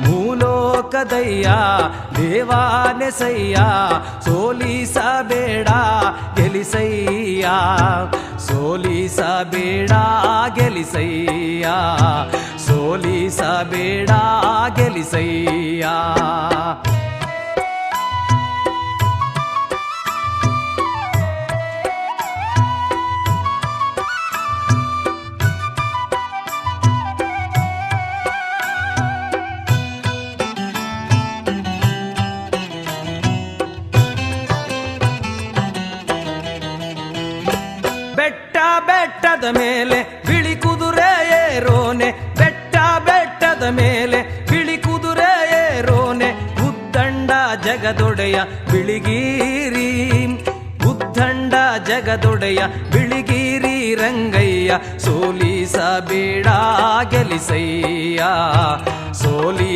ಮೂಲೋಕದಯ್ಯ ದೇವಾನೆಸಯ್ಯ ಸೋಲಿಸಬೇಡ ಗೆಲಿಸಯ್ಯ ಸೋಲಿಸಬೇಡ ಗೆಲಿಸಯ್ಯ ಸೋಲಿಸಬೇಡ ಗೆಲಿಸಯ್ಯ ಬೆಟ್ಟದ ಮೇಲೆ ಬಿಳಿ ಕುದುರೆ ಏರೋನೆ ಬೆಟ್ಟ ಬೆಟ್ಟದ ಮೇಲೆ ಬಿಳಿ ಕುದುರೆ ಏರೋನೆ ಉದ್ದಂಡ ಜಗದೊಡೆಯ ಬಿಳಿಗಿರಿ ಉದ್ದಂಡ ಜಗದೊಡೆಯ ಬಿಳಿಗಿರಿ ರಂಗಯ್ಯ ಸೋಲಿಸಬೇಡ ಗೆಲಿಸಯ್ಯ ಸೋಲಿಸ